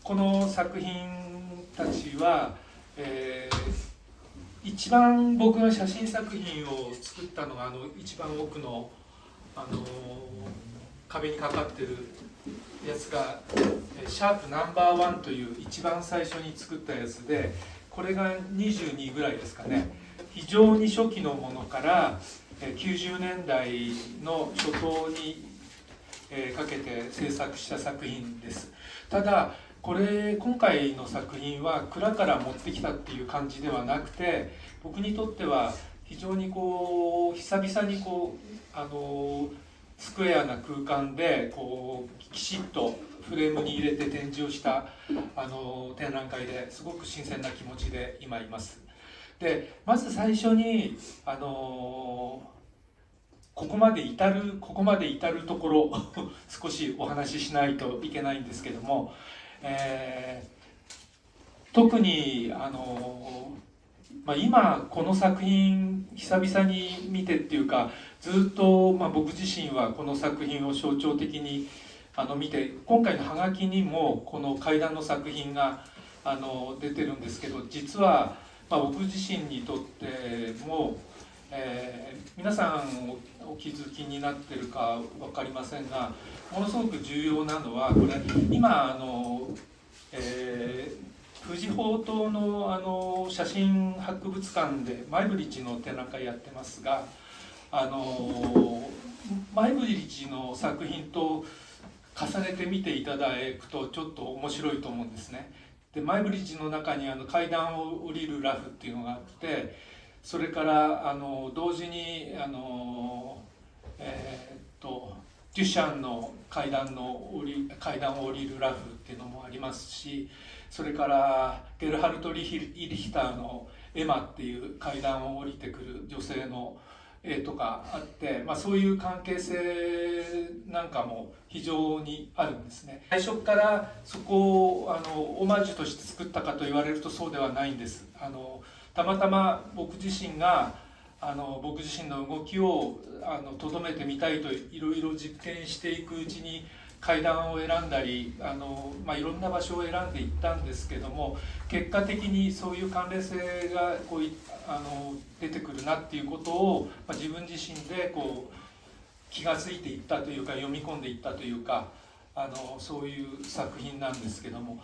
この作品たちは、一番僕が写真作品を作ったのが一番奥の、壁にかかってるやつがシャープナンバーワンという一番最初に作ったやつで、これが22ぐらいですかね。非常に初期のものから90年代の初頭にかけて制作した作品です。ただ今回の作品は蔵から持ってきたっていう感じではなくて、僕にとっては非常に久々にスクエアな空間できちっとフレームに入れて展示をした展覧会ですごく新鮮な気持ちで今います。でまず最初にここまで至るところ少しお話ししないといけないんですけども、特に今この作品久々に見てっていうか、ずっと僕自身はこの作品を象徴的に見て、今回のハガキにもこの怪談の作品が出てるんですけど、実は僕自身にとっても、皆さんお気づきになってるか分かりませんが、ものすごく重要なのはこれ今富士宝島の写真博物館でマイブリッジの展覧会やってますが、マイブリッジの作品と重ねて見ていただくとちょっと面白いと思うんですね。でマイブリッジの中に階段を降りるラフっていうのがあって、それから同時にデュシャンの階段を降りるラフっていうのもありますし、それからゲルハルト・イリヒターのエマっていう階段を降りてくる女性の絵とかあって、そういう関係性なんかも非常にあるんですね。最初からそこをオマージュとして作ったかと言われるとそうではないんです。たまたま僕自身が僕自身の動きをとどめてみたいといろいろ実験していくうちに階段を選んだりいろんな場所を選んでいったんですけども、結果的にそういう関連性が出てくるなっていうことを、自分自身で気が付いていったというか、読み込んでいったというかそういう作品なんですけども、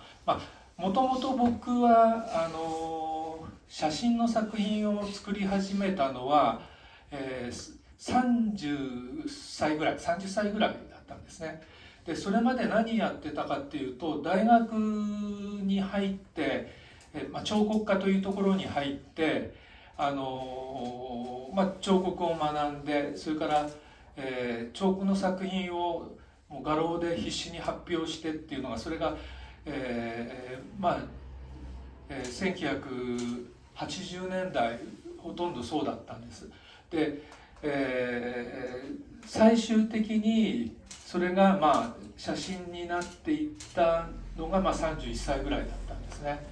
もともと僕は写真の作品を作り始めたのは、30歳ぐらいだったんですね。でそれまで何やってたかっていうと、大学に入って、彫刻科というところに入って彫刻を学んで、それから、彫刻の作品をもう画廊で必死に発表してっていうのが、それが、1980年代ほとんどそうだったんです。で、最終的にそれが写真になっていったのが31歳ぐらいだったんですね。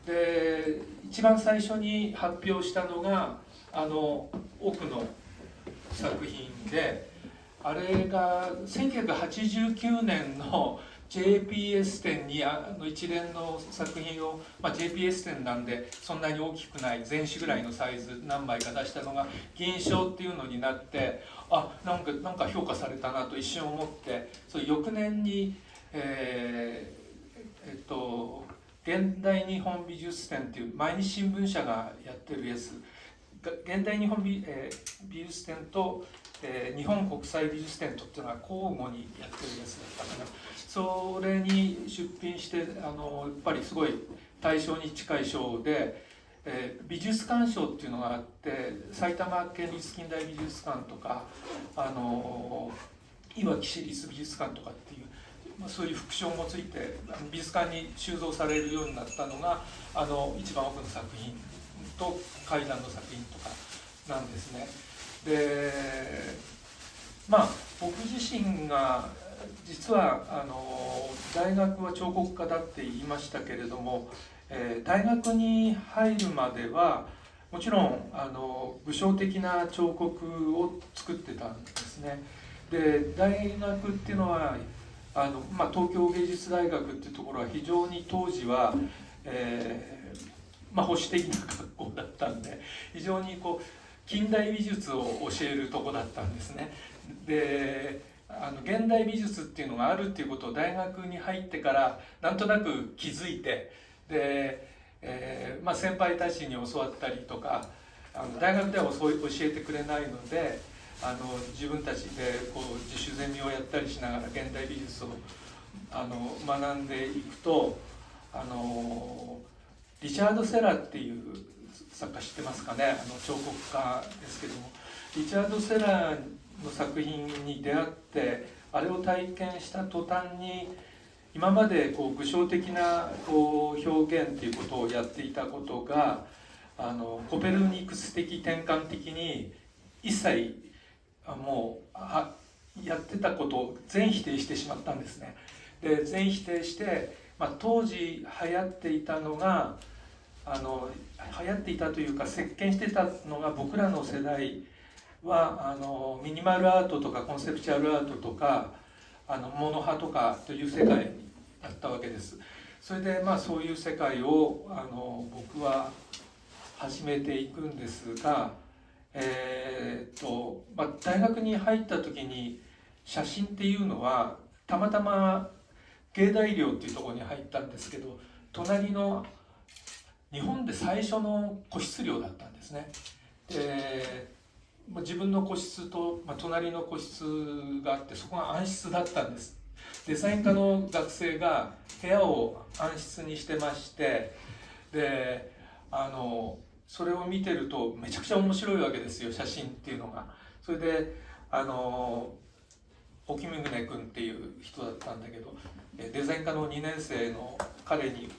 で一番最初に発表したのが奥の作品で、あれが1989年の JPS 展に一連の作品を、JPS 展なんでそんなに大きくない全紙ぐらいのサイズ何枚か出したのが銀賞っていうのになって、なんか評価されたなと一瞬思って、それ翌年に現代日本美術展っていう毎日新聞社がやってるやつ、現代日本美術展と日本国際美術展とっていうのは交互にやってるやつだったかな。それに出品してやっぱりすごい大賞に近い賞で、美術館賞っていうのがあって、埼玉県立近代美術館とかいわき市立美術館とかっていう、そういう副賞もついて美術館に収蔵されるようになったのが一番奥の作品と怪談の作品とかなんですね。で僕自身が実は大学は彫刻家だって言いましたけれども、大学に入るまではもちろん具象的な彫刻を作ってたんですね。で大学っていうのは東京芸術大学っていうところは非常に当時は、保守的な学校だったんで、非常に近代美術を教えるとこだったんですね。で現代美術っていうのがあるっていうことを大学に入ってからなんとなく気づいて、で、先輩たちに教わったりとか、大学ではそう教えてくれないので、自分たちで自主ゼミをやったりしながら現代美術を学んでいくと、リチャード・セラっていう作家知ってますかね。彫刻家ですけども、リチャード・セラの作品に出会って、あれを体験した途端に今まで具象的な表現っていうことをやっていたことがコペルニクス的転換的に一切もうやってたことを全否定してしまったんですね。で全否定して、当時流行っていたのが流行っていたというか席巻してたのが、僕らの世代はミニマルアートとかコンセプチュアルアートとかモノ派とかという世界だったわけです。それでそういう世界を僕は始めていくんですが、大学に入った時に写真っていうのはたまたま芸大寮っていうところに入ったんですけど、隣の日本で最初の個室寮だったんですね。で自分の個室と、隣の個室があって、そこが暗室だったんです。デザイン科の学生が部屋を暗室にしてまして、でそれを見てるとめちゃくちゃ面白いわけですよ、写真っていうのが。それで沖宗君っていう人だったんだけど、デザイン科の2年生の彼に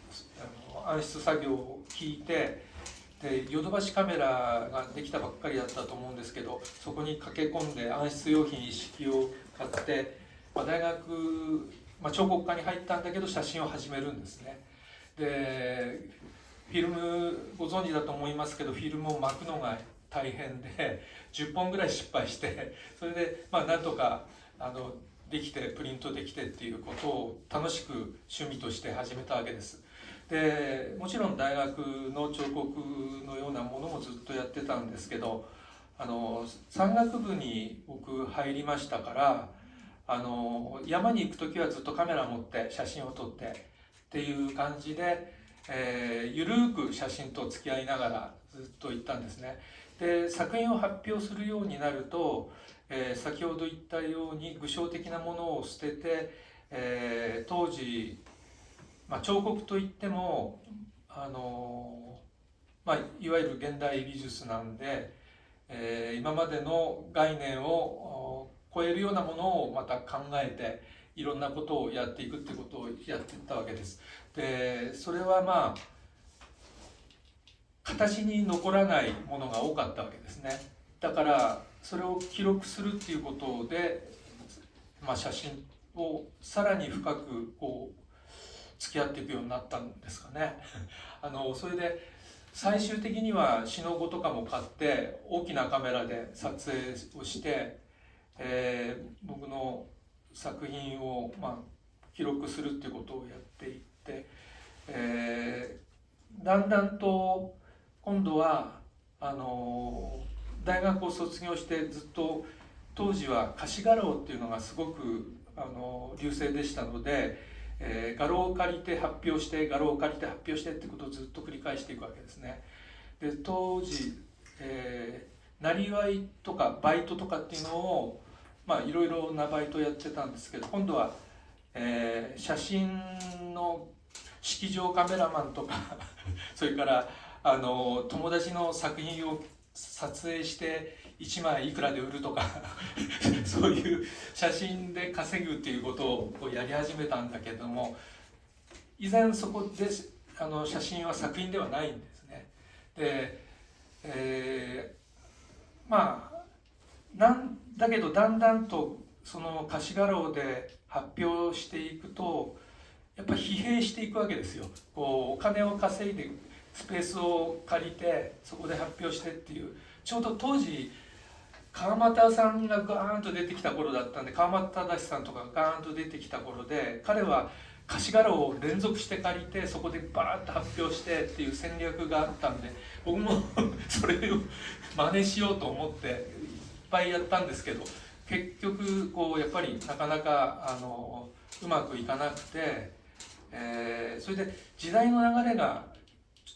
暗室作業を聞いて、でヨドバシカメラができたばっかりだったと思うんですけど、そこに駆け込んで暗室用品一式を買って、大学、彫刻科に入ったんだけど写真を始めるんですね。でフィルムご存知だと思いますけど、フィルムを巻くのが大変で10本ぐらい失敗して、それでなんとかできてプリントできてっていうことを楽しく趣味として始めたわけです。でもちろん大学の彫刻のようなものもずっとやってたんですけど、山岳部に僕入りましたから、山に行く時はずっとカメラ持って写真を撮ってっていう感じで、ゆるく写真と付き合いながらずっと行ったんですね。で作品を発表するようになると、先ほど言ったように具象的なものを捨てて、当時彫刻といってもいわゆる現代美術なんで、今までの概念を超えるようなものをまた考えていろんなことをやっていくってことをやっていったわけです。でそれは形に残らないものが多かったわけですね。だからそれを記録するっていうことで、写真をさらに深く付き合っていくようになったんですかね。それで最終的にはシノゴとかも買って大きなカメラで撮影をして、僕の作品を記録するっていうことをやっていって、だんだんと今度は大学を卒業してずっと当時は貸し画廊っていうのがすごく隆盛でしたので、画廊を借りて発表して画廊を借りて発表してってことをずっと繰り返していくわけですね。で当時、なりわいとかバイトとかっていうのをいろいろなバイトやってたんですけど、今度は、写真の式場カメラマンとかそれから友達の作品を撮影して1枚いくらで売るとかそういう写真で稼ぐっていうことをやり始めたんだけども、依然そこで写真は作品ではないんですね。で、だけどだんだんとその貸し画廊で発表していくとやっぱり疲弊していくわけですよ。お金を稼いでスペースを借りてそこで発表してっていう、ちょうど当時川又さんがガーンと出てきた頃だったんで、川又忠さんとかがガーンと出てきた頃で、彼は貸柄を連続して借りてそこでバーッと発表してっていう戦略があったんで、僕もそれを真似しようと思っていっぱいやったんですけど、結局こうやっぱりなかなかうまくいかなくて、それで時代の流れが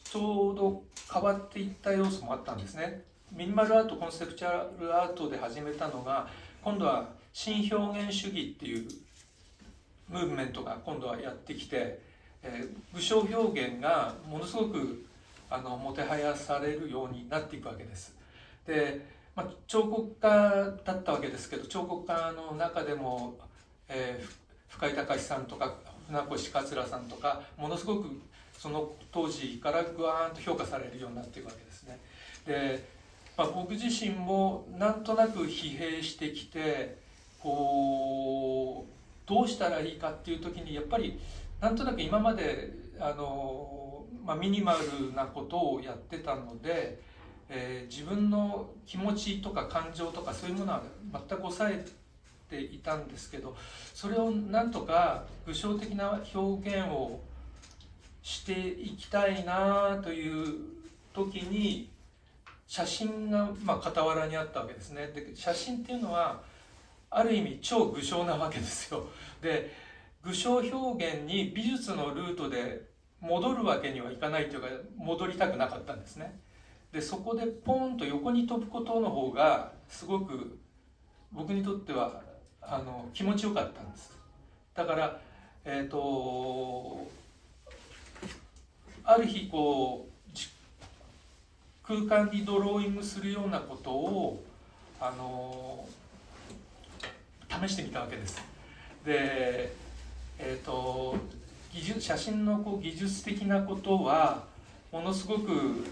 ちょうど変わっていった要素もあったんですね。ミニマルアート、コンセプチュアルアートで始めたのが、今度は新表現主義っていうムーブメントが今度はやってきて、具象表現がものすごくもてはやされるようになっていくわけです。で、彫刻家だったわけですけど、彫刻家の中でも、深井隆さんとか船越桂さんとか、ものすごくその当時からグワーンと評価されるようになっていくわけですね。で、僕自身もなんとなく疲弊してきて、こうどうしたらいいかっていう時に、やっぱりなんとなく今までミニマルなことをやってたので、自分の気持ちとか感情とかそういうものは全く抑えていたんですけど、それをなんとか具象的な表現をしていきたいなという時に、写真が傍らにあったわけですね。で、写真っていうのはある意味超具象なわけですよ。で、具象表現に美術のルートで戻るわけにはいかないというか、戻りたくなかったんですね。で、そこでポーンと横に飛ぶことの方がすごく僕にとっては気持ちよかったんです。だからある日こう空間にドローイングするようなことを試してみたわけです。で、写真の技術的なことはものすごく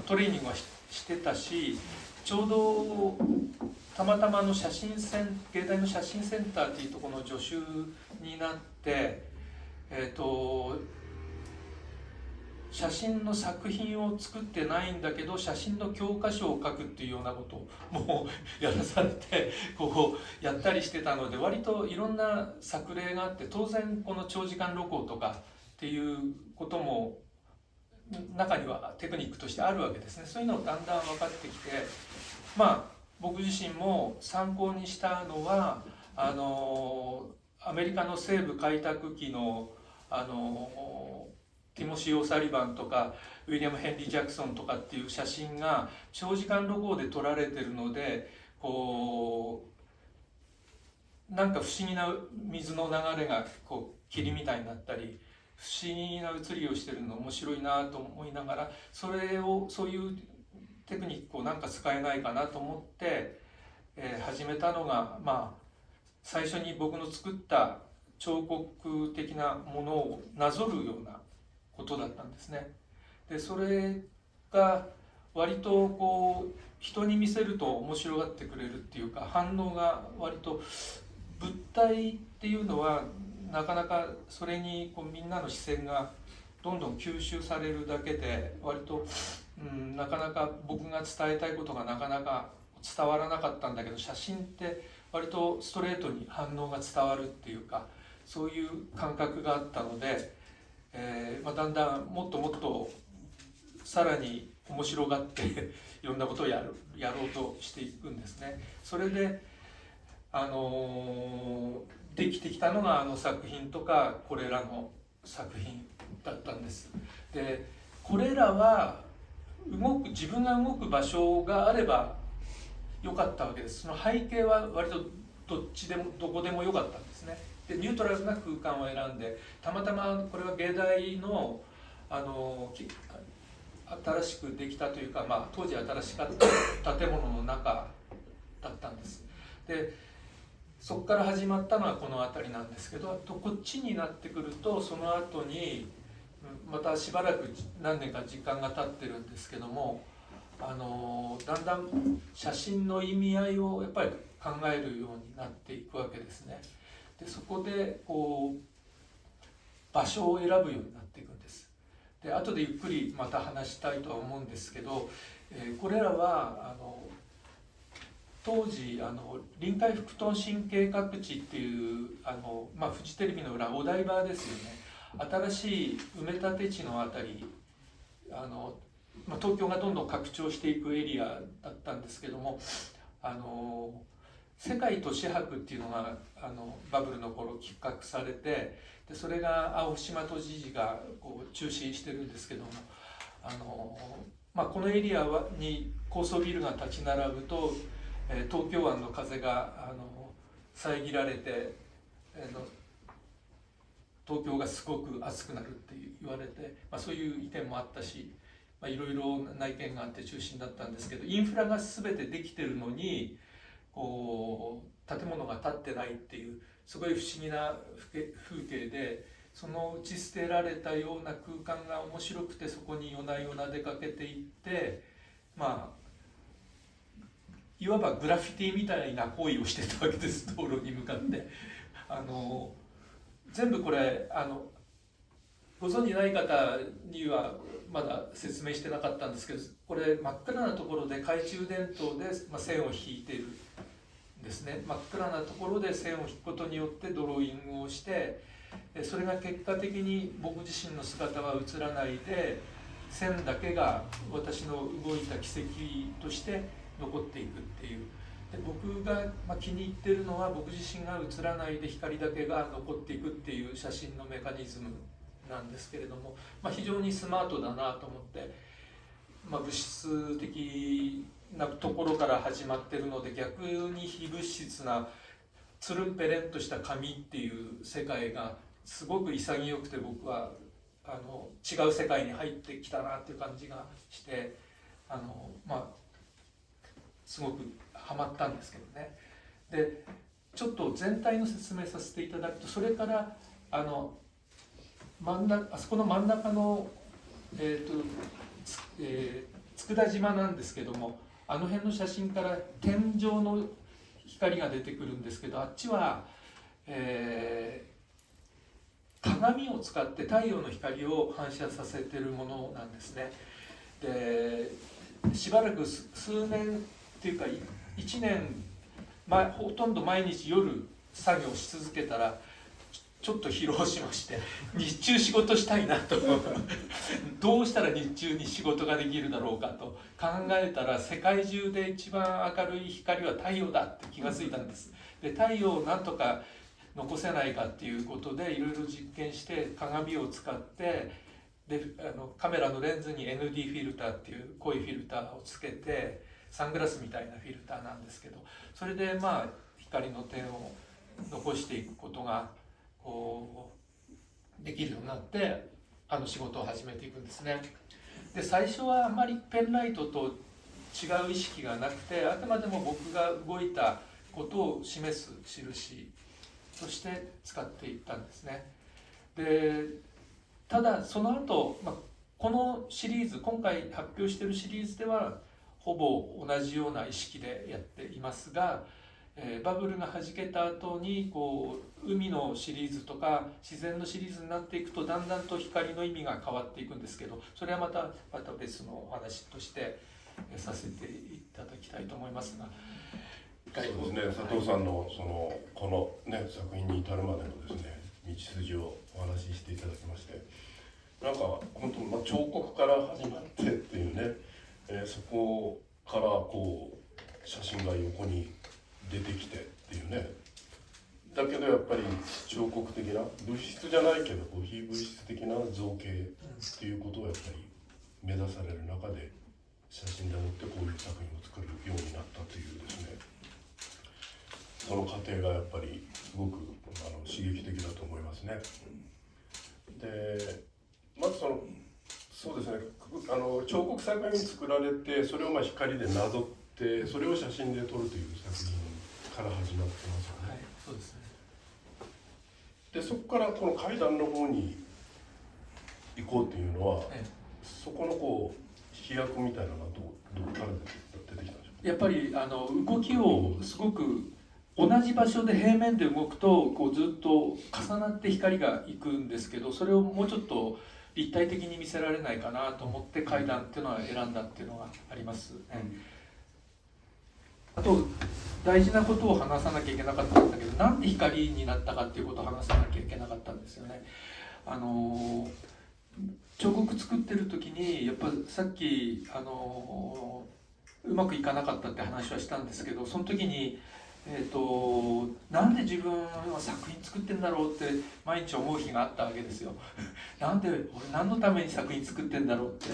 トレーニングはしてたし、ちょうどたまたま芸大の写真センターっていうところの助手になって、写真の作品を作ってないんだけど写真の教科書を書くっていうようなことをもうやらされてこうやったりしてたので、割といろんな作例があって、当然この長時間露光とかっていうことも中にはテクニックとしてあるわけですね。そういうのをだんだん分かってきて、僕自身も参考にしたのはアメリカの西部開拓期のティモシー・オサリバンとかウィリアム・ヘンリー・ジャクソンとかっていう写真が長時間露光で撮られてるので、こうなんか不思議な水の流れがこう霧みたいになったり、不思議な写りをしてるの面白いなと思いながら、そういうテクニックをなんか使えないかなと思って、始めたのが、最初に僕の作った彫刻的なものをなぞるようなことだったんですね。で、それが割とこう人に見せると面白がってくれるっていうか、反応が割と、物体っていうのはなかなかそれにこうみんなの視線がどんどん吸収されるだけで、割と、なかなか僕が伝えたいことがなかなか伝わらなかったんだけど、写真って割とストレートに反応が伝わるっていうか、そういう感覚があったので、だんだんもっともっとさらに面白がっていろんなことをやろうとしていくんですね。それでできてきたのが作品とかこれらの作品だったんです。で、これらは自分が動く場所があればよかったわけです。その背景は割とどこでもよかったんですね。で、ニュートラルな空間を選んで、たまたまこれは芸大の新しくできたというか、当時新しかった建物の中だったんです。で、そこから始まったのはこの辺りなんですけど、こっちになってくるとその後にまたしばらく何年か時間が経ってるんですけども、だんだん写真の意味合いをやっぱり考えるようになっていくわけですね。で、そこでこう場所を選ぶようになっていくんです。で、後でゆっくりまた話したいとは思うんですけど、これらは当時臨海副都心計画地っていうフジテレビの裏お台場ですよね。新しい埋め立て地のあたり東京がどんどん拡張していくエリアだったんですけども、世界都市博っていうのがバブルの頃企画されて、でそれが青島都知事がこう中止してるんですけども、このエリアに高層ビルが立ち並ぶと、東京湾の風が遮られて、東京がすごく暑くなるって言われて、そういう意見もあったし、いろいろな意見があって中止になったんですけど、インフラが全てできてるのにこう建物が建ってないっていうすごい不思議な風景で、その打ち捨てられたような空間が面白くて、そこに夜な夜な出かけていって、いわばグラフィティみたいな行為をしてたわけです、道路に向かって。全部これご存じない方にはまだ説明してなかったんですけど、これ真っ暗なところで懐中電灯で線を引いているんですね。真っ暗なところで線を引くことによってドローイングをして、それが結果的に僕自身の姿は映らないで、線だけが私の動いた軌跡として残っていくっていう。で僕が気に入ってるのは、僕自身が映らないで光だけが残っていくっていう写真のメカニズムなんですけれども、非常にスマートだなと思って、物質的なところから始まってるので、逆に非物質なつるんぺれんとした紙っていう世界がすごく潔くて、僕は違う世界に入ってきたなっていう感じがして、すごくハマったんですけどね。でちょっと全体の説明させていただくと、それからあそこの真ん中の、佃島なんですけども、あの辺の写真から天井の光が出てくるんですけど、あっちは、鏡を使って太陽の光を反射させてるものなんですね。でしばらく数年っていうか1年、ほとんど毎日夜作業し続けたらちょっと疲労しまして、日中仕事したいなとどうしたら日中に仕事ができるだろうかと考えたら、世界中で一番明るい光は太陽だって気がついたんです。で太陽をなんとか残せないかっていうことでいろいろ実験して、鏡を使ってでカメラのレンズに ND フィルターっていう濃いフィルターをつけて、サングラスみたいなフィルターなんですけど、それで光の点を残していくことがこうできるようになって、仕事を始めていくんですね。で最初はあまりペンライトと違う意識がなくて、あくまでも僕が動いたことを示す印として使っていったんですね。でただその後、このシリーズ、今回発表しているシリーズではほぼ同じような意識でやっていますが、バブルがはじけた後に海のシリーズとか自然のシリーズになっていくと、だんだんと光の意味が変わっていくんですけど、それはまた別のお話としてさせていただきたいと思いますが。そうですね、佐藤さんのこの、作品に至るまでのですね、道筋をお話ししていただきまして、なんか本当、彫刻から始まってっていうね、そこから写真が横に出てきてっていうね。だけどやっぱり彫刻的な、物質じゃないけど非物質的な造形っていうことをやっぱり目指される中で、写真でもってこういう作品を作るようになったというですね、その過程がやっぱりすごく刺激的だと思いますね。でまずそうですね、彫刻作品に作られて、それを光でなぞって、それを写真で撮るという作品から始まってますよね。はい、そうですね。でそこからこの階段の方に行こうっていうのは、そこの飛躍みたいなのはどこから出てきたんでしょうか。やっぱり動きをすごく同じ場所で平面で動くとずっと重なって光がいくんですけど、それをもうちょっと立体的に見せられないかなと思って階段っていうのは選んだっていうのがありますね。あと大事なことを話さなきゃいけなかったんだけど、なんで光になったかっていうことを話さなきゃいけなかったんですよね。彫刻作ってる時にやっぱさっきうまくいかなかったって話はしたんですけど、その時になんで自分は作品作ってんだろうって毎日思う日があったわけですよ。なんで俺何のために作品作ってんだろうって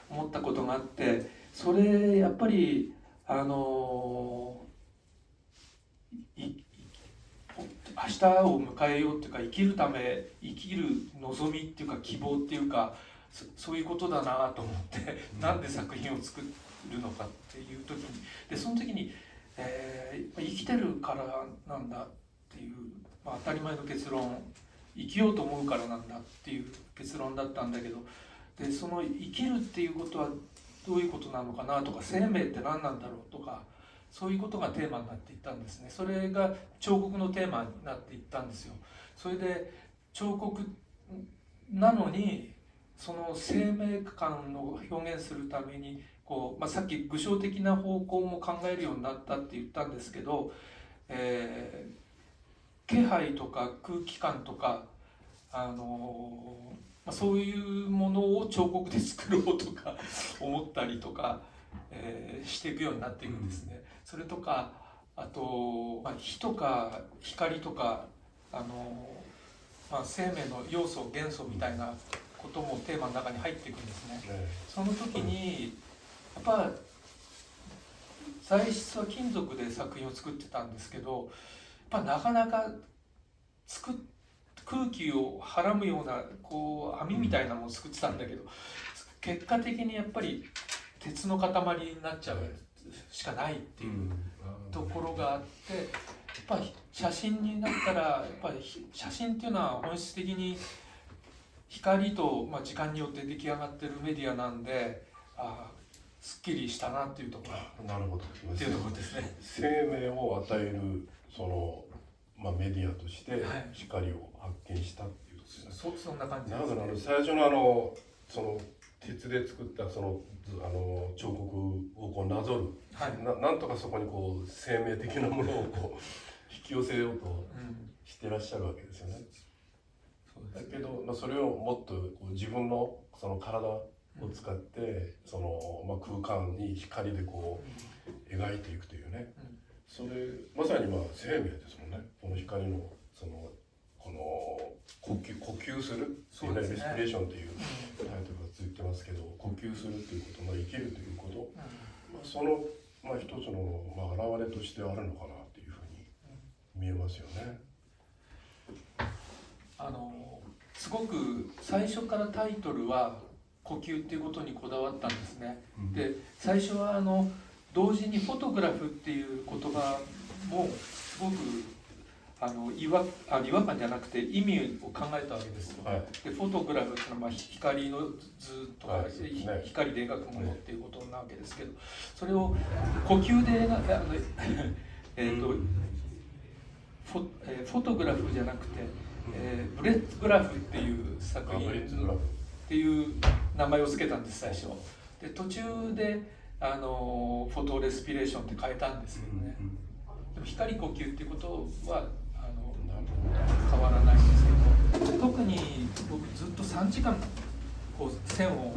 思ったことがあって、それやっぱり明日を迎えようっていうか、生きるため、生きる望みっていうか希望っていうか、そういうことだなと思ってなんで作品を作るのかっていう時に、でその時に、生きてるからなんだっていう、当たり前の結論、生きようと思うからなんだっていう結論だったんだけど、でその生きるっていうことはどういうことなのかなとか、生命って何なんだろうとか、そういうことがテーマになっていったんですね。それが彫刻のテーマになっていったんですよ。それで彫刻なのにその生命感を表現するためにさっき具象的な方向も考えるようになったって言ったんですけど、気配とか空気感とかそういうものを彫刻で作ろうとか思ったりとか、していくようになっていくんですね。それとかあと、火とか光とか生命の要素元素みたいなこともテーマの中に入っていくんですね。その時にやっぱ材質は金属で作品を作ってたんですけど、やっぱなかなか空気をはらむような網みたいなのを作ってたんだけど、結果的にやっぱり鉄の塊になっちゃうしかないっていうところがあって、やっぱり写真になったらやっぱり写真っていうのは本質的に光と、時間によって出来上がってるメディアなんで、すっきりしたなっていうところ。なるほどっていうところですね。生命を与えるその、メディアとして光を発見したっていうことですね。そんな感じですね。なるほど。最初のその鉄で作ったその彫刻をなぞる、なんとかそこに生命的なものを引き寄せようとしてらっしゃるわけですよね。だけど、それをもっと自分のその体を使って、その、空間に光で描いていくというね、それまさに生命ですもんね。この光のこの呼吸するっていうね、レスピレーションっていうタイトルがついてますけど、呼吸するっていうこと、生きるということ、その、一つの、現れとしてあるのかなっていうふうに見えますよね。すごく最初からタイトルは呼吸っていうことにこだわったんですね。で最初は同時にフォトグラフっていう言葉もすごく違和感じゃなくて意味を考えたわけですよ。でフォトグラフっていうのは光の図とか、光で描くものっていうことなわけですけど、それを呼吸で描くフォトグラフじゃなくて、ブレッドグラフっていう作品っていう名前を付けたんです最初。で途中でフォトレスピレーションって変えたんですけどね。でも光呼吸っていうことは変わらないんですけど、特に僕ずっと3時間線を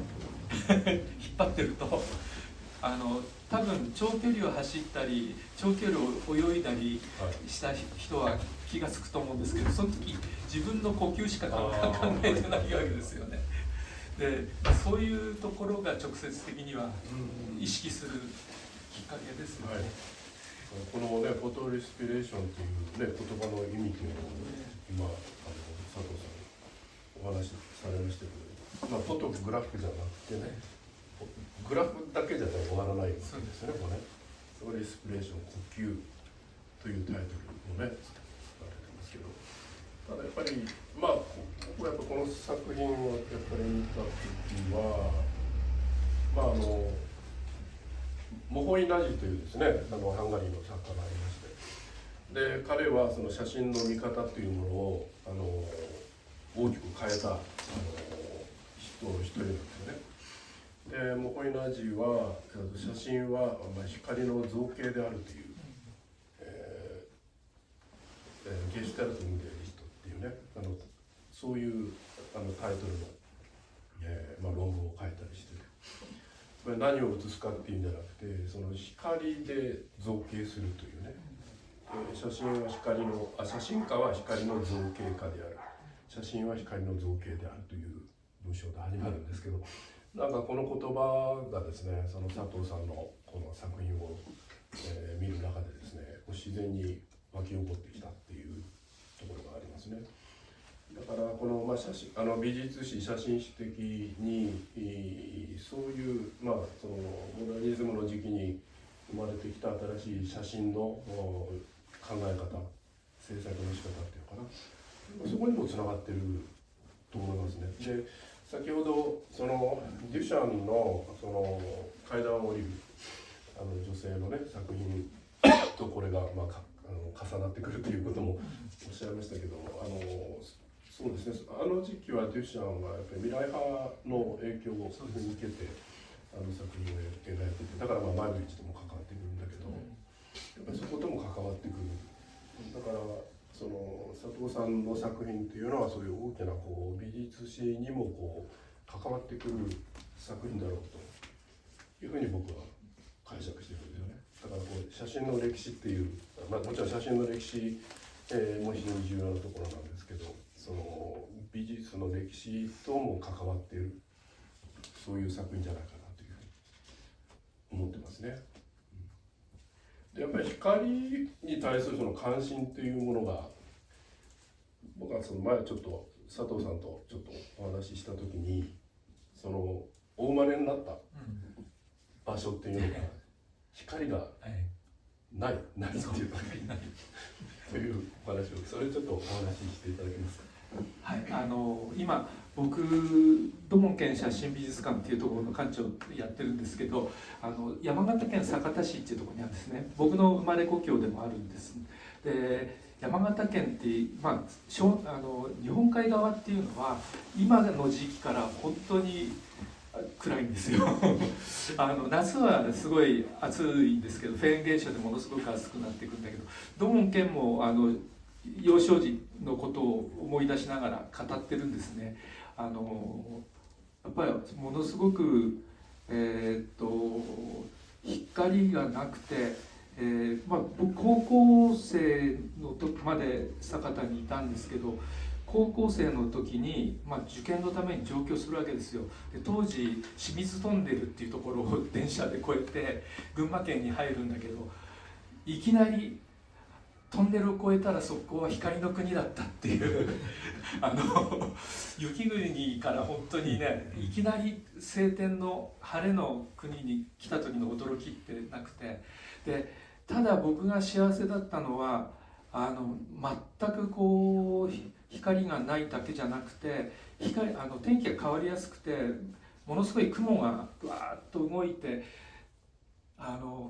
引っ張ってると多分長距離を走ったり長距離を泳いだりした人は気が付くと思うんですけど、その時自分の呼吸しか考えてないわけですよね。でそういうところが直接的には意識するきっかけですよね。このね、フォトレスピレーションというね、言葉の意味というのを今佐藤さんお話しされましたけど、フォトグラフじゃなくてね、グラフだけじゃ終わらないんですね。これね、フォトレスピレーション呼吸というタイトルもね、使われてますけど、ただやっぱり僕はやっぱこの作品をやっぱり見た時は、モホイ・ナジというですね、ハンガリーの作家がありまして、で彼はその写真の見方というものを大きく変えた一人なんですよね。でモホイ・ナジは写真は光の造形であるというゲシュタルト・ムデリストっていうねそういうタイトルの、論文を書いたりしてる。これ何を写すかっていうんじゃなくてその光で造形するというね、写真家は光の造形家である、写真は光の造形であるという文章で始まるんですけど、なんかこの言葉がですねその佐藤さんのこの作品を、見る中でですね自然に湧き起こってきたっていうところがありますね。だからこの、美術史写真史的にそういう、そのモダニズムの時期に生まれてきた新しい写真の考え方、制作の仕方っていうかな、そこにもつながってると思いますね。で先ほどそのデュシャンのその階段を降りる女性のね作品とこれが、重なってくるということもおっしゃいましたけど、そうですね、時期はデュシャンはやっぱり未来派の影響を受けて作品を描いてて、だからマイブリッジとも関わってくるんだけど、やっぱりそことも関わってくる。だからその佐藤さんの作品というのはそういう大きなこう美術史にもこう関わってくる作品だろうというふうに僕は解釈してるんですよね。だからこう写真の歴史っていう、もちろん写真の歴史、も非常に重要なところなんですけど、その美術の歴史とも関わっているそういう作品じゃないかなというふうに思ってますね。でやっぱり光に対するその関心というものが、僕はその前ちょっと佐藤さんとちょっとお話しした時にそのお生まれになった場所っていうのが光がないっていうかというお話をそれちょっとお話ししていただけますか。はい、今僕土門県写真美術館っていうところの館長やってるんですけど、山形県酒田市っていうところにあるんですね。僕の生まれ故郷でもあるんです。で山形県って、日本海側っていうのは今の時期から本当に暗いんですよ夏はすごい暑いんですけど、フェーン現象でものすごく暑くなっていくんだけど、土門県も幼少時のことを思い出しながら語ってるんですね。やっぱりものすごく、光がなくて、僕高校生の時まで酒田にいたんですけど、高校生の時に、受験のために上京するわけですよ。で当時清水トンネルっていうところを電車で越えて群馬県に入るんだけど、いきなりトンネルを越えたらそこは光の国だったっていう雪国から本当にね、いきなり晴天の晴れの国に来た時の驚きってなくて、でただ僕が幸せだったのは全くこう光がないだけじゃなくて、天気が変わりやすくてものすごい雲がわーっと動いて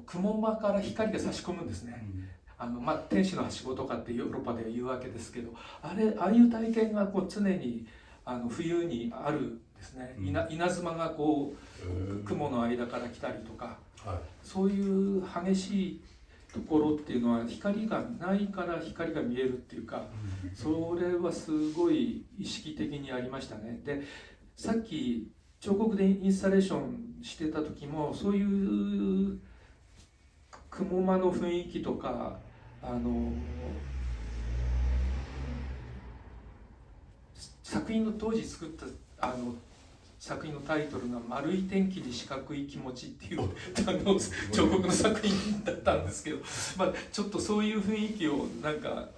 雲間から光が差し込むんですね。天使のはしごとかってヨーロッパでは言うわけですけど、ああいう体験がこう常に冬にあるんですね。稲妻がこう雲の間から来たりとか、そういう激しいところっていうのは光がないから光が見えるっていうか、それはすごい意識的にありましたね。でさっき彫刻でインスタレーションしてた時もそういう雲間の雰囲気とか作品の当時作った作品のタイトルが「丸い天気に四角い気持ち」っていう彫刻の作品だったんですけど、ちょっとそういう雰囲気をなんか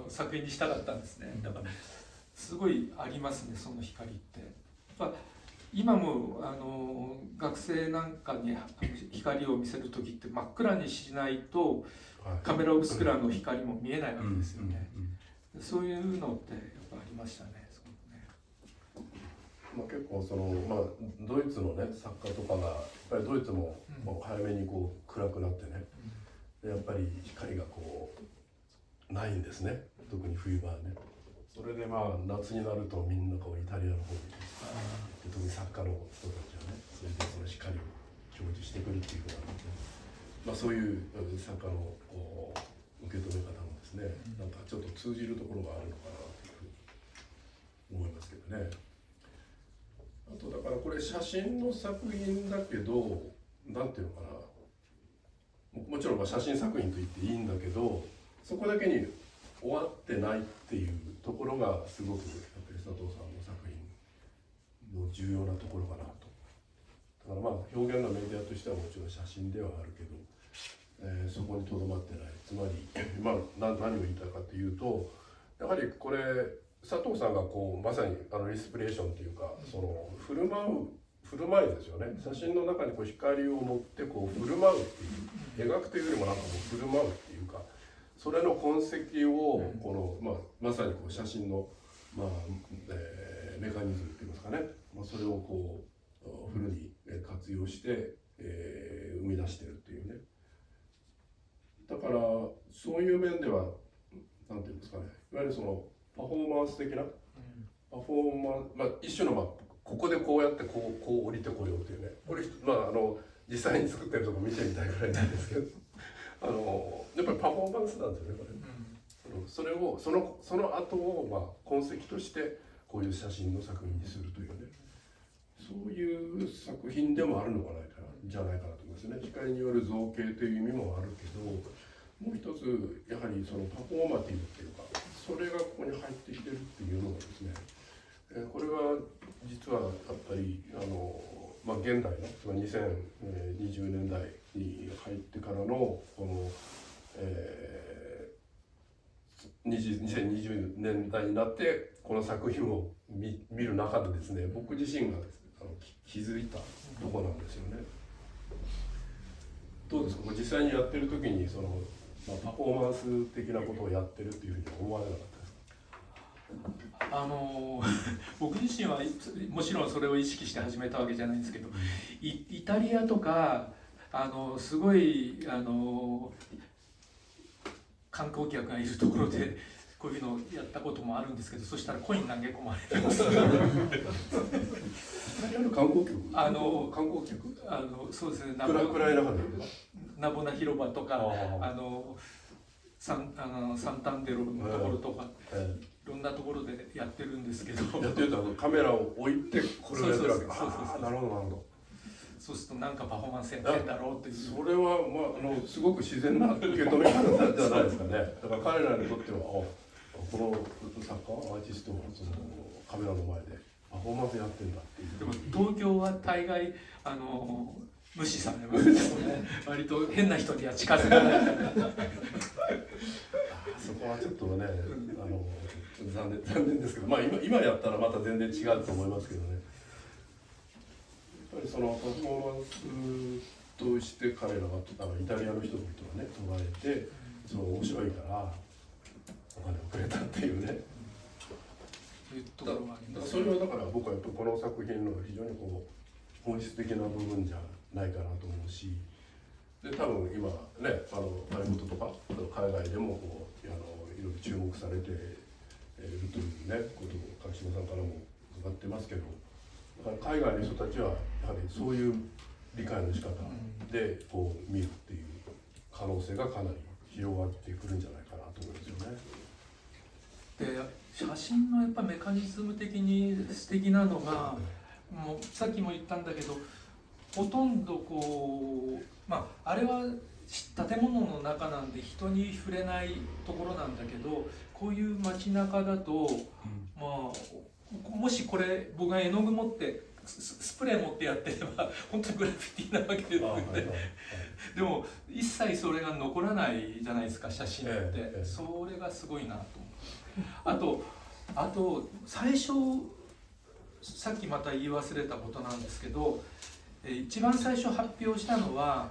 作品にしたかったんですね。だからすごいありますね、その光って。今も学生なんかに光を見せる時って真っ暗にしないとカメラオブスクラの光も見えないわけですよね。そういうのってやっぱありましたね。結構その、ドイツのね作家とかがやっぱりドイツも早めにこう暗くなってね、やっぱり光がこうないんですね、特に冬場はね。それで夏になるとみんなこうイタリアの方に特に作家の人たちはね、それでその光を享受してくるっていうことなので、そういう作家のこう受け止め方もですですね、なんかちょっと通じるところがあるのかなというふうに思いますけどね。あとだからこれ写真の作品だけど、なんていうのかな、もちろん写真作品と言っていいんだけど、そこだけに終わってないっていうところがすごくやっぱり佐藤さんの作品の重要なところかなと。だからまあ表現のメディアとしてはもちろん写真ではあるけど、そこにとどまってない。つまり、まあ、何を言いたいかというと、やはりこれ佐藤さんがこうまさにインスピレーションというか、その振る舞いですよね。写真の中にこう光を持ってこう振る舞うっていう、描くというよりもなんかもう振る舞うっていうか、それの痕跡をこの、まさにこう写真の、メカニズムっていいますかね、それをこうフルに活用して、生み出してるっていうね。だからそういう面ではなんていうんですかね、いわゆるそのパフォーマンス的な、パフォーマンス、一種のここでこうやってこう降りてこようというね、これ実際に作ってるとこ見てみたいぐらいなんですけどやっぱりパフォーマンスなんですよね、これ。それをその後を痕跡としてこういう写真の作品にするというね、そういう作品でもあるのかないかなじゃないかなと思いますね。光による造形という意味もあるけど、もう一つやはりそのパフォーマティブっていうか、それがここに入ってきてるっていうのがですね、これは実はやっぱり現代の2020年代に入ってからのこの、2020年代になってこの作品を見る中でですね、僕自身が気づいたとこなんですよね。どうですか、実際にやってる時にその、パフォーマンス的なことをやってるっていうふうに思われなかったですか？僕自身はもちろんそれを意識して始めたわけじゃないんですけど、イタリアとかすごい観光客がいるところでこういうのをやったこともあるんですけど、そしたらコイン投げ込まれてます。観光客そうですね、暗い中でナボナ広場とかサンタンデロのところとか、いろんなところでやってるんですけど、やってるとカメラを置いてこれをやってるわけ。なるほどなるほど。そうするとなんかパフォーマンスやってんだろうという。それはすごく自然な受け止め方じゃないですかね。だから彼らにとってはこの作家アーティストはそのカメラの前でパフォーマンスやってんだっていう。でも東京は大概無視されますね。割と変な人には近づかない。そこはちょっとね、残念ですけど、今やったらまた全然違うと思いますけどね。やっぱりそのパフォーマンスとして彼らがイタリアの人々がね捉えて、その面白いからお金をくれたっていうね。それはだから僕はやっぱこの作品の非常に本質的な部分じゃないかなと思うし、で多分今ねパリコとか海外でもいろいろ注目されているというねことを川島さんからも伺ってますけど、だから海外の人たちはやはりそういう理解の仕方で見るっていう可能性がかなり広がってくるんじゃないかなと思うんですよね。で写真のやっぱメカニズム的に素敵なのが、もうさっきも言ったんだけど、ほとんどあれは建物の中なんで人に触れないところなんだけど、こういう街中だと、もしこれ僕が絵の具持ってスプレー持ってやってれば本当にグラフィティなわけですよね。でも一切それが残らないじゃないですか、写真って。それがすごいなと思う。あと最初、さっきまた言い忘れたことなんですけど、一番最初発表したのは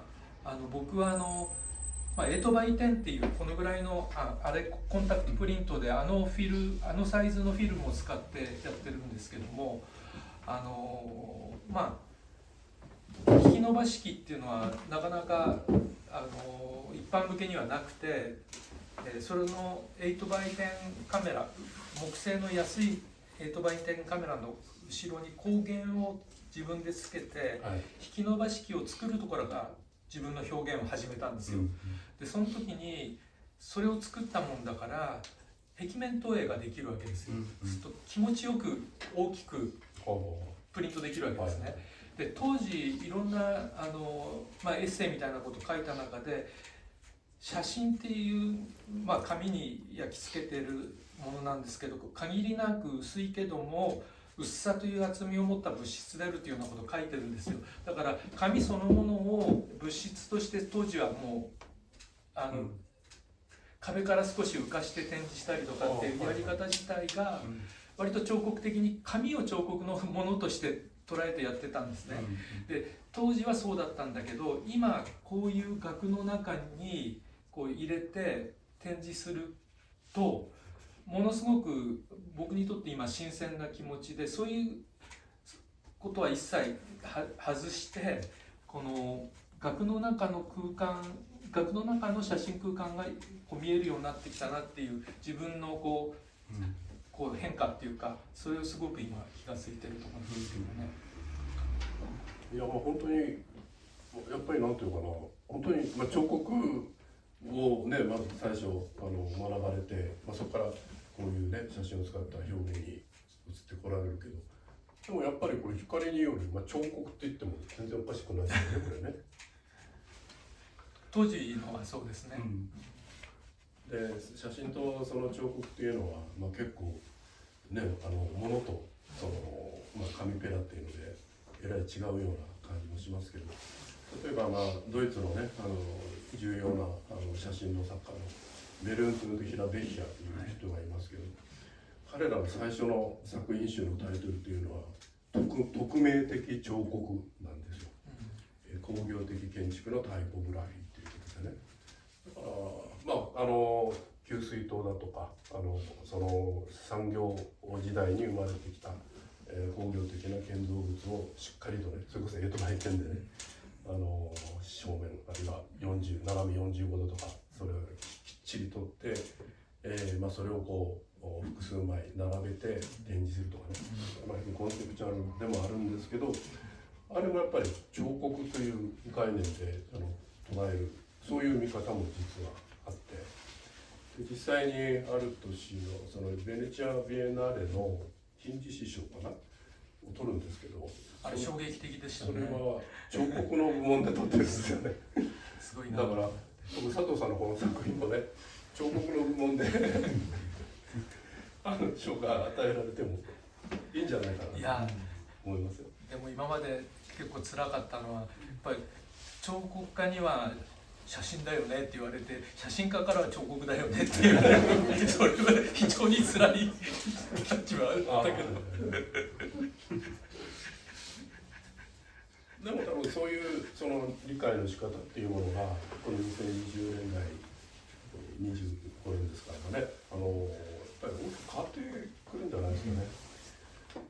僕はエトバイ10っていうこのぐらいのコンタクトプリントでサイズのフィルムを使ってやってるんですけども、引き伸ばし機っていうのはなかなか一般向けにはなくて、それの 8x10 カメラ、木製の安い 8x10 カメラの後ろに光源を自分でつけて、引き伸ばし機を作るところが自分の表現を始めたんですよ。でその時にそれを作ったもんだから壁面投影ができるわけですよ、すると気持ちよく大きくプリントできるわけですね。で当時いろんなエッセイみたいなことを書いた中で、写真っていう、紙に焼き付けてるものなんですけど、限りなく薄いけども薄さという厚みを持った物質であるというようなことを書いてるんですよ。だから紙そのものを物質として当時はもう壁から少し浮かして展示したりとかっていうやり方自体が割と彫刻的に紙を彫刻のものとして捉えてやってたんですね。で当時はそうだったんだけど、今こういう額の中にこう入れて展示するとものすごく僕にとって今新鮮な気持ちで、そういうことは一切外して、この額の中の空間、額の中の写真空間がこう見えるようになってきたなっていう自分のこう変化っていうか、それをすごく今気が付いてるところなんですけどね。いや本当にやっぱりなんていうかな、本当に彫刻をねまず最初学ばれて、そこからこういうね写真を使った表現に移ってこられるけど、でもやっぱりこれ光による、彫刻って言っても全然おかしくないですよねこれね。当時のはそうですね。で写真とその彫刻っていうのは、結構ねものとその、紙ペラっていうのでえらい違うような感じもしますけど、例えばドイツのね重要な写真の作家のベルント・ヒラ・ベッヒャーという人がいますけど、彼らの最初の作品集のタイトルというのは匿名的彫刻なんですよ。工業的建築のタイポグラフィーということでね。だから給水塔だとかその産業時代に生まれてきた、工業的な建造物をしっかりとね、それこそ江戸内見でね、正面あるいは斜め45度とかそれをきっちりとって、それをこう複数枚並べて展示するとかね、コンセプチュアルでもあるんですけど、あれもやっぱり彫刻という概念で捉える、そういう見方も実はあって、で実際にある年のそのベネチア・ビエンナーレの金獅子賞かなを取るんですけど、あれ衝撃的でしたね。それは彫刻の部門で取ってるんですよね。すごいな。だから僕佐藤さんのこの作品もね、彫刻の部門で賞が与えられてもいいんじゃないかなと思いますよ。でも今まで結構辛かったのはやっぱり彫刻家には写真だよねって言われて、写真家からは彫刻だよねって言われて、それは非常に辛いキャッチはあったけど。でも多分そういうその理解の仕方っていうものがこの2020年代25年ですからね、やっぱり大きく変わってくるんじゃないですかね。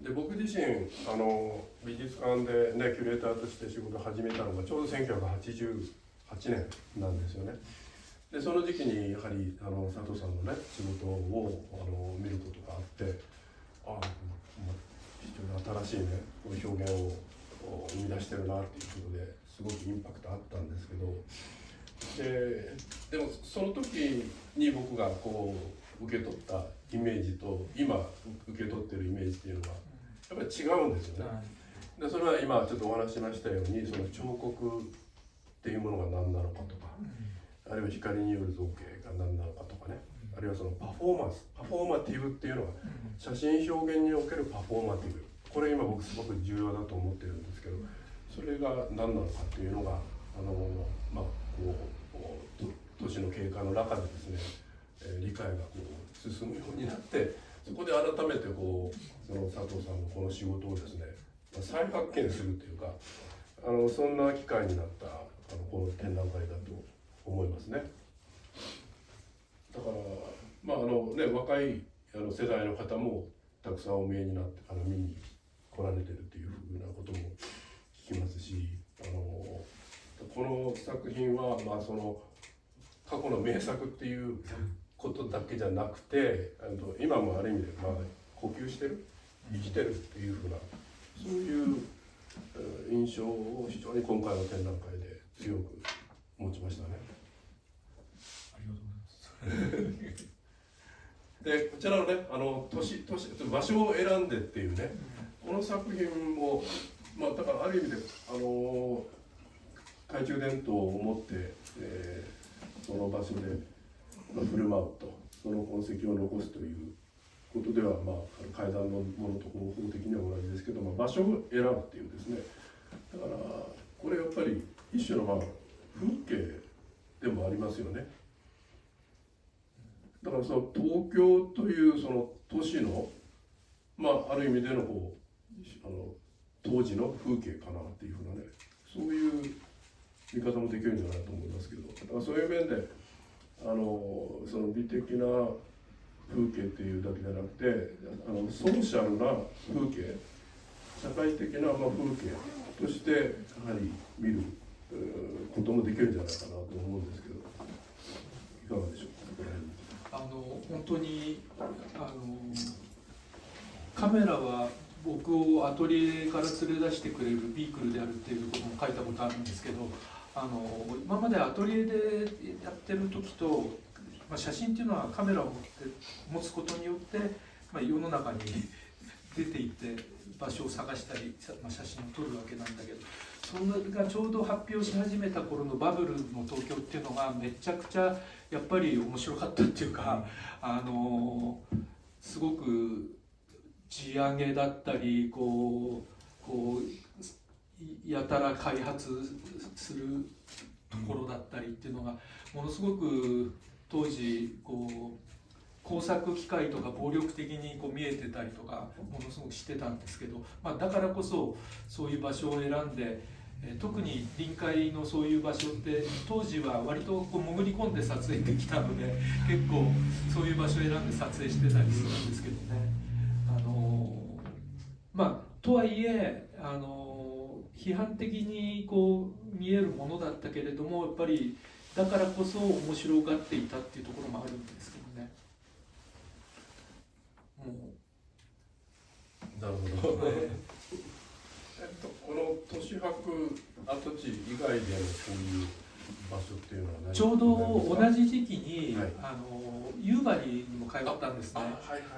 で僕自身美術館で、ね、キュレーターとして仕事を始めたのがちょうど1988年なんですよね。でその時期にやはり佐藤さんのね仕事を見ることがあって、非常に新しいねこういう表現を生み出してるなっていうことですごくインパクトあったんですけど、でもその時に僕がこう受け取ったイメージと今受け取ってるイメージっていうのはやっぱり違うんですよね。でそれは今ちょっとお話ししましたように、その彫刻っていうものが何なのかとか、あるいは光による造形が何なのかとかね、あるいはそのパフォーマティブっていうのは写真表現におけるパフォーマティブ、これ今僕すごく重要だと思ってるんですけど、それが何なのかっていうのが年の経過の中でですね、理解がこう進むようになって、そこで改めてこうその佐藤さんのこの仕事をですね再発見するというか、そんな機会になったこの展覧会だと思いますね。だから若い世代の方もたくさんお見えになって見に来られてるっていうふうなことも聞きますし、この作品はその過去の名作っていうことだけじゃなくて、今もある意味で呼吸してる、生きてるっていうふうな、そういう印象を非常に今回の展覧会で強く持ちましたね。ありがとうございます。でこちらのね場所を選んでっていうね、この作品も、まあ、だからある意味で懐中電灯を持って、その場所で、振る舞うと、その痕跡を残すということでは、まあ、階段のものと方法的には同じですけど、場所を選ぶっていうですね、だからこれやっぱり一種の風景でもありますよね。だからその東京というその都市の、ある意味での当時の風景かなっていうふうなね、そういう見方もできるんじゃないと思いますけど、だからそういう面でその美的な風景っていうだけじゃなくて、ソーシャルな風景、社会的な風景としてやはり見ることもできるんじゃないかなと思うんですけど、いかがでしょうか。本当にカメラは僕をアトリエから連れ出してくれるビークルであるっていうことも書いたことあるんですけど、今までアトリエでやってる時と、写真っていうのはカメラを持つことによって、世の中に出ていって場所を探したり、写真を撮るわけなんだけど、それがちょうど発表し始めた頃のバブルの東京っていうのがめちゃくちゃやっぱり面白かったっていうか、すごく地上げだったりこうやたら開発するところだったりっていうのがものすごく当時工作機械とか暴力的に見えてたりとかものすごくしてたんですけど、だからこそそういう場所を選んで、特に臨海のそういう場所って当時は割と潜り込んで撮影できたので、結構そういう場所を選んで撮影してたりするんですけどね。とはいえ批判的に見えるものだったけれども、やっぱりだからこそ面白がっていたっていうところもあるんですけどね。なるほど。この都市博跡地以外でのこういう場所っていうのは何かちょうど同じ時期に、はい、夕張にも通ったんですね。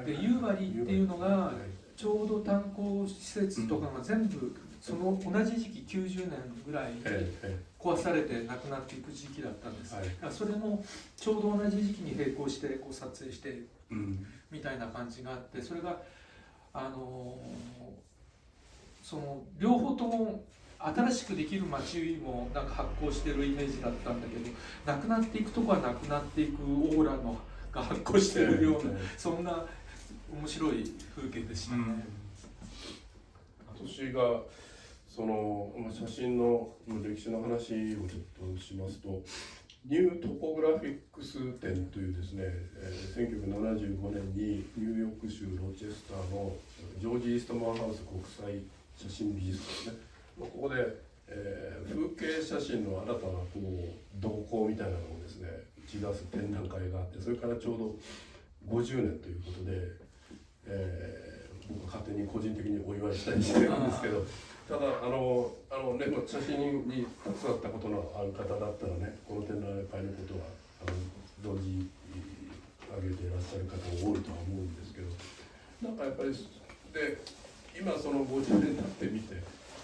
で夕張っていうのがちょうど炭鉱施設とかが全部その同じ時期90年ぐらいに壊されてなくなっていく時期だったんです。それもちょうど同じ時期に並行して撮影してみたいな感じがあって、それがその両方とも新しくできる街もなんか発光してるイメージだったんだけど、なくなっていくとこはなくなっていくオーラのが発光してるような、そんな面白い風景でしたね。私がその写真の歴史の話をちょっとしますと、ニュートポグラフィックス展というですね、1975年にニューヨーク州ロチェスターのジョージ・イーストマンハウス国際写真美術館ですね、ここで、風景写真の新たな動向みたいなのをですね打ち出す展覧会があって、それからちょうど50年ということで、僕は勝手に個人的にお祝いしたりしてるんですけど、ただ写真に携わったことのある方だったらね、この展覧会のことは存じ上げていらっしゃる方も多いとは思うんですけど、なんかやっぱりで今その50年経ってみて、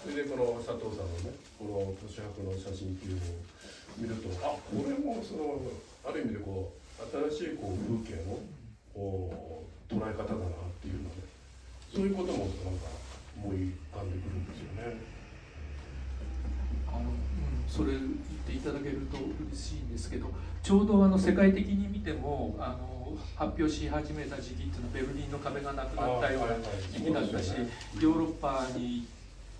それでこの佐藤さんのねこの都市博の写真っていうのを見ると、これもそのある意味で新しい風景の捉え方だなっていうので、そういうこともなんか思い浮かんでくるんですよね。それ言っていただけると嬉しいんですけど、ちょうど世界的に見ても発表し始めた時期っていうのはベルリンの壁がなくなったような時期だったし、ヨーロッパに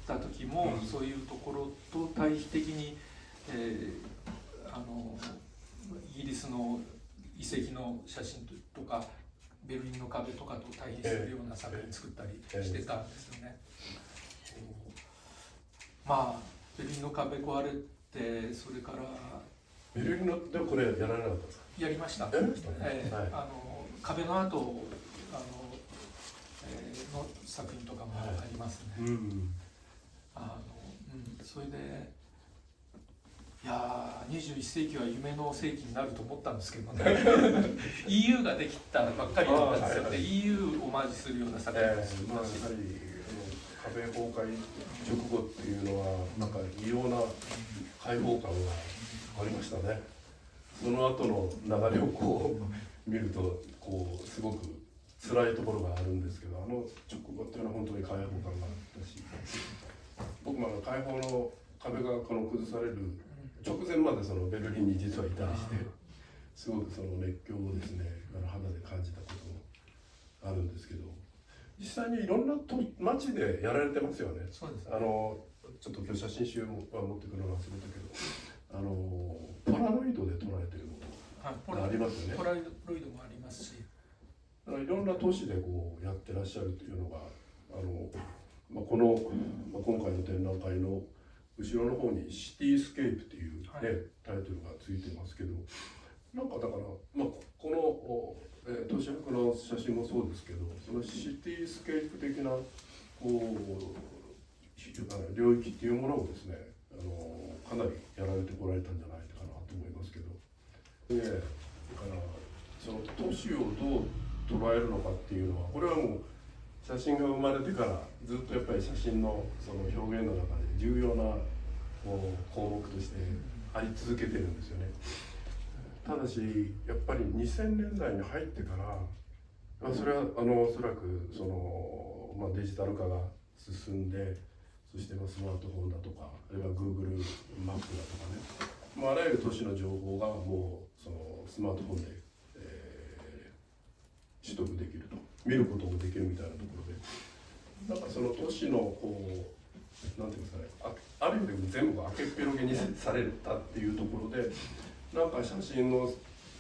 行った時もそういうところと対比的に、イギリスの遺跡の写真とかベルリンの壁とかと対比するような作品作ったりしてたんですよね。ベルリンの壁壊れて、それからベルリンのでもこれやられなかったんですか？やりました。壁の跡の作品とかもありますね。それでいやー21世紀は夢の世紀になると思ったんですけどねEU ができたばっかりだったんですよね、EU をオマージュするような作品を作ったし、やはり壁崩壊直後っていうのはなんか異様な開放感がありましたね。その後の流れをこう見るとこうすごく辛いところがあるんですけど、あの直後っていうのは本当に開放感があったし、僕も開放の壁がこの崩される直前までそのベルリンに実はいたりして、すごくその熱狂をですね肌で感じたこともあるんですけど、実際にいろんな街でやられてますよね。そうです。ちょっと今日写真集は持ってくるの忘れたけど、ポラロイドで捉えてるものがありますよね。ポラロイドもありますし、いろんな都市でこうやってらっしゃるというのがこの、今回の展覧会の後ろの方にシティスケープっていう、ね、タイトルがついてますけど、なんかだから、この都市博の写真もそうですけど、そのシティスケープ的なこう領域っていうものをですねかなりやられてこられたんじゃないかなと思いますけど、だからその都市をどう捉えるのかっていうのは、これはもう写真が生まれてからずっとやっぱり写真のその表現の中で重要な項目としてあり続けてるんですよね。ただしやっぱり2000年代に入ってから、それはおそらくその、デジタル化が進んで、そしてスマートフォンだとか、あるいは Google マップだとかね、あらゆる都市の情報がもうそのスマートフォンで、取得できると、見ることもできるみたいなところで、なんかその都市のこうなんていうんですかね、ある意味で全部が明けっぺろげにされたっていうところで、なんか写真の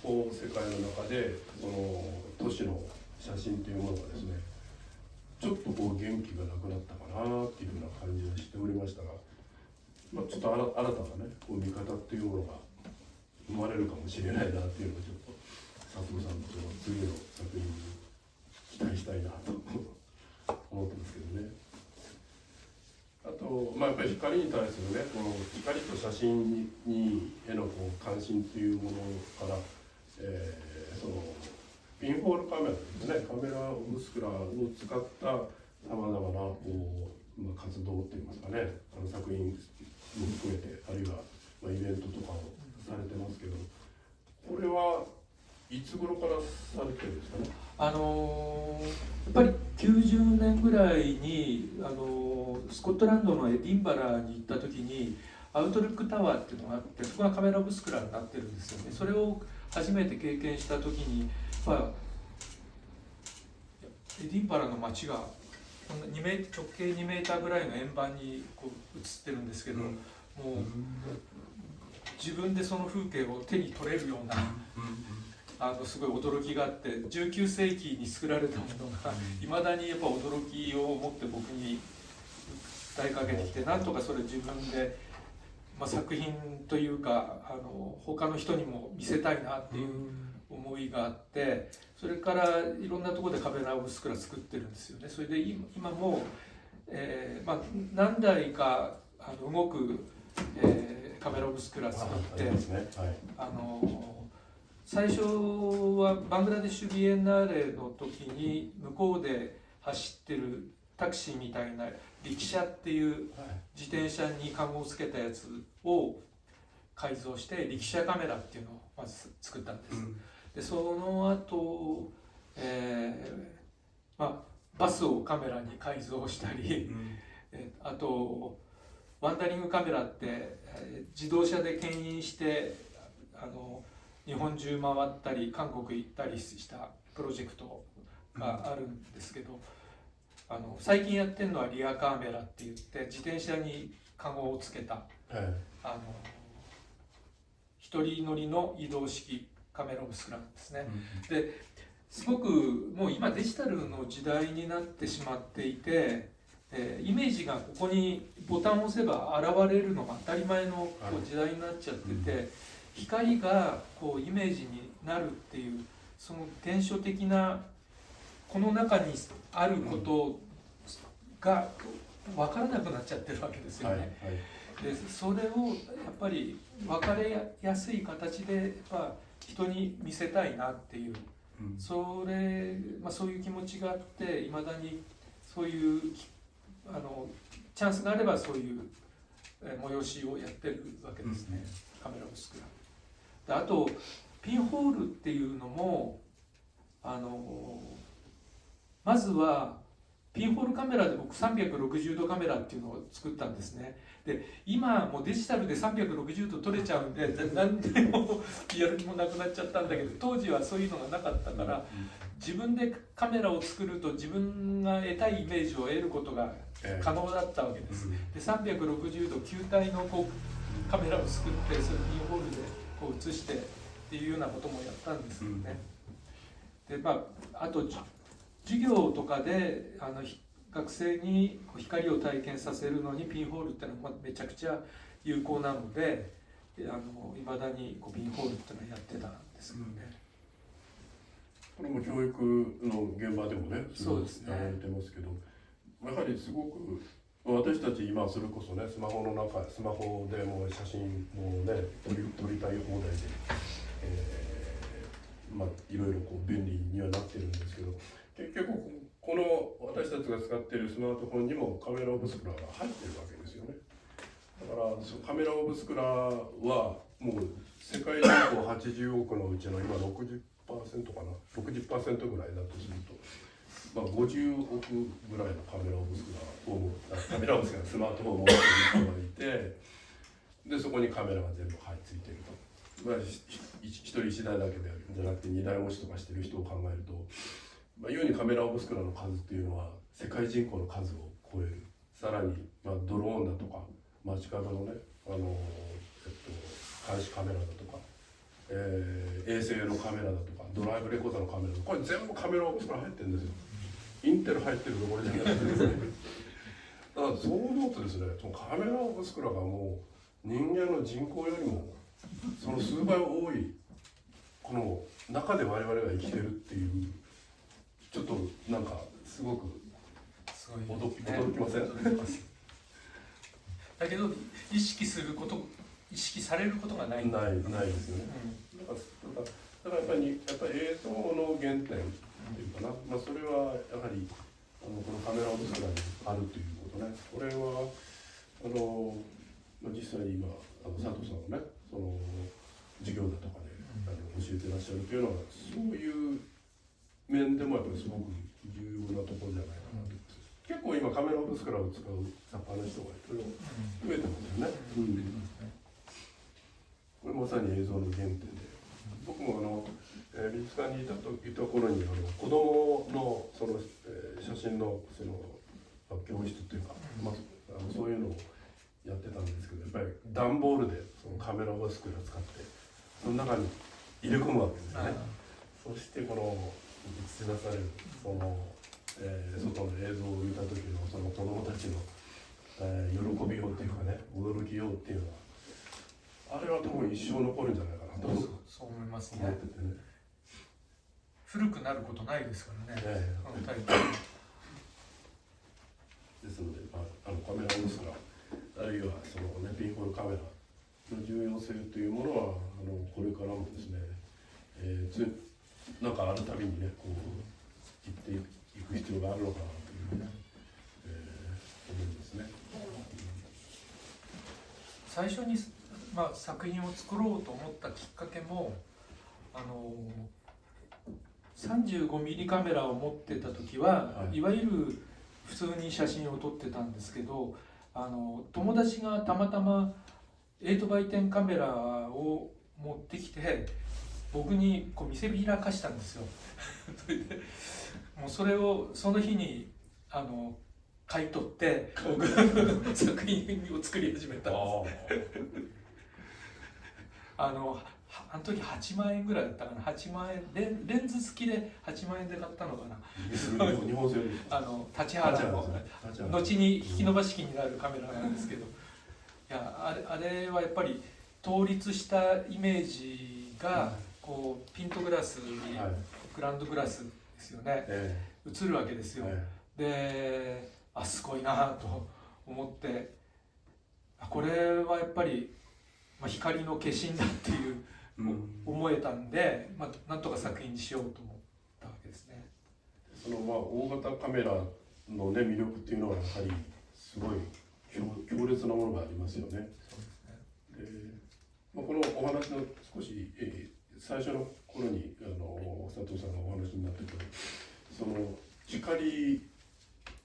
こう世界の中でその都市の写真っていうものがですね、ちょっとこう元気がなくなったかなっていうふうな感じがしておりましたが、ちょっと新たなねこう見方っていうものが生まれるかもしれないなっていうのをちょっと佐藤さんのその次の作品に期待したいなと思ってますけどね。あと、やっぱり光に対するね、この光と写真へのこう関心っていうものから、そのピンホールカメラですね、カメラオブスクラを使ったさまざまなこう、活動っていいますかね、作品も含めて、あるいは、イベントとかをされてますけど、これはいつ頃からされてるんですかね。やっぱり90年ぐらいにスコットランドのエディンバラに行った時にアウトルックタワーっていうのがあって、そこがカメラオブスクラになってるんですよね。それを初めて経験した時に、エディンバラの街が直径2メーターぐらいの円盤にこう映ってるんですけど、もう自分でその風景を手に取れるようなすごい驚きがあって、19世紀に作られたものがいまだにやっぱ驚きを持って僕に訴えかけてきて、なんとかそれ自分で、作品というか他の人にも見せたいなっていう思いがあって、それからいろんなところでカメラオブスクラ作ってるんですよね。それで今も、何台か動く、カメラオブスクラ作って、最初はバングラデシュビエンナーレの時に向こうで走ってるタクシーみたいな力車っていう自転車にカゴをつけたやつを改造して力車カメラっていうのをまず作ったんです。でその後、バスをカメラに改造したり、あとワンダリングカメラって自動車で牽引して日本中回ったり韓国行ったりしたプロジェクトがあるんですけど、最近やってるのはリアカメラって言って自転車にカゴをつけた、一人乗りの移動式カメラオブスクラなんですね。ですごくもう今デジタルの時代になってしまっていて、イメージがここにボタンを押せば現れるのが当たり前のこう時代になっちゃってて、光がこうイメージになるっていうその現象的なこの中にあることが分からなくなっちゃってるわけですよね。でそれをやっぱり分かりやすい形でやっぱ人に見せたいなっていう、そういう気持ちがあっていまだにそういうチャンスがあればそういう催しをやってるわけですね、カメラオブスクラ。であとピンホールっていうのもまずはピンホールカメラで僕360度カメラっていうのを作ったんですね。で今もうデジタルで360度撮れちゃうんで何でもやる気もなくなっちゃったんだけど、当時はそういうのがなかったから自分でカメラを作ると自分が得たいイメージを得ることが可能だったわけです。で360度球体のカメラを作ってそれをピンホールで映してっていうようなこともやったんですよね。であと授業とかで学生に光を体験させるのにピンホールってのはめちゃくちゃ有効なのでいまだにピンホールってのはやってたんですけどね。これも教育の現場でもね、そうですね、やられてますけど、やはりすごく私たち今それこそね、スマホでもう写真もね撮りたい放題で、いろいろ便利にはなってるんですけど、結局この私たちが使っているスマートフォンにもカメラオブスクラが入ってるわけですよね。だからカメラオブスクラはもう世界人口80億のうちの今60%かな、60% ぐらいだとすると、50億ぐらいのカメラオブスクラスマートフォンを持っている人がいて、でそこにカメラが全部ついてると。一人一台だけでじゃなくて2台持ちとかしてる人を考えると、故にカメラオブスクラの数っていうのは世界人口の数を超える。さらに、ドローンだとか街角のね監視カメラだとか、衛星のカメラだとかドライブレコーダーのカメラ、これ全部カメラオブスクラ入ってるんですよ。インテル入ってるところじゃなくてですねだからそう思うとですね、そのカメラオブスクラがもう人間の人口よりもその数倍多いこの中で我々が生きてるっていう、ちょっとなんかすごく驚きません？だけど意識されることがないですよね。だからやっぱり映像の原点っていうかな、それはやはりこのカメラオブスクラにあるということね。これは実際に今佐藤さんがねその授業だとかで教えてらっしゃるというのはそういう面でもやっぱりすごく重要なところじゃないかなと。結構今カメラオブスクラを使う作家の人がいろいろ増えてますよね。これまさに映像の原点で、僕も美術館にいた頃に子供のその、写真の教室っていうか、そういうのをやってたんですけど、やっぱり段ボールでそのカメラオブスクラを使ってその中に入れ込むわけですよね。そしてこの映し出されるその、外の映像を見た時のその子供たちの、喜びようっていうかね、驚きようっていうのはあれは多分一生残るんじゃないかなとそう思いますね。思っててね。古くなることないですからね。ですので、カメラオブスクラあるいはそのピンホールカメラの重要性というものはこれからもですね、なんかあるたびにね言っていく必要があるのかなという、思いますね。最初に、作品を作ろうと思ったきっかけも35ミリカメラを持ってた時は、いわゆる普通に写真を撮ってたんですけど、友達がたまたま 8x10 カメラを持ってきて僕に見せびらかしたんですよそれでもうそれをその日に買い取って僕作品を作り始めたんですあの時8万円ぐらいだったかな。8万円レンズ付きで8万円で買ったのかな。日本製立原の後に引き伸ばし機になるカメラなんですけど、いやあれはやっぱり統立したイメージがピントグラスにグラウンドグラスですよね、映るわけですよ。ですごいなと思ってこれはやっぱり、光の化身だっていう、思えたんで、なんとか作品にしようと思ったわけですね。その大型カメラのね魅力っていうのはやはりすごい強烈なものがありますよね。そうですね。で、このお話の少し、最初の頃に佐藤さんがお話になってくるその光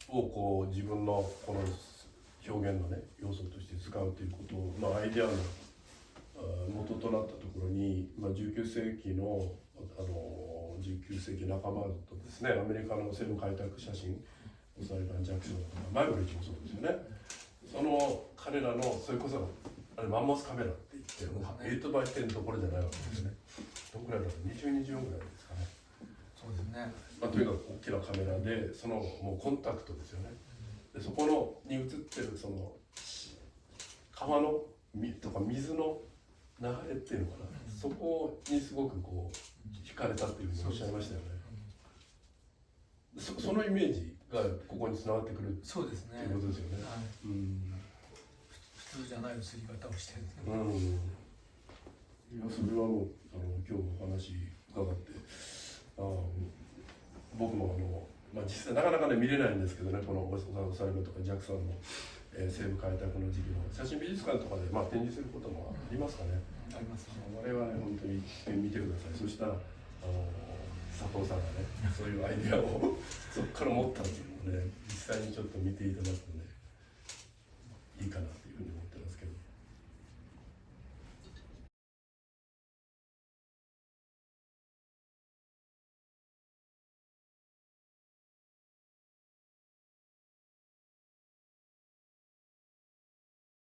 をこう自分のこの表現のね要素として使うということのアイデアの元となったところに、19世紀の19世紀半ばとですね、アメリカの西部開拓写真オサリバン・ジャクソンとかマイブリッジもそうですよね。その彼らのそれこそマンモスカメラって言って8バイ10どころじゃないわけですね。どんくらいだろう、20、24ぐらいですかね。そうですね。とにかく大きなカメラでそのもうコンタクトですよね。でそこに映ってるその川のとか水の流れっていうのかな、そこにすごくこう惹かれたっていうふうにおっしゃいましたよね。そのイメージがここにつながってくるそうですね。っていうことですよね。普通じゃない映り方をしてるんですね。いや、それはもう今日お話伺って僕も実際なかなかね見れないんですけどね、このオサリバンとかジャクソンの西部開拓の時期の写真美術館とかで展示することもありますかね。ありますね。我々本当に見てください。そしたら佐藤さんがねそういうアイデアをそこから持ったっていうのをね実際にちょっと見ていただくとねいいかなというふうに思ってます。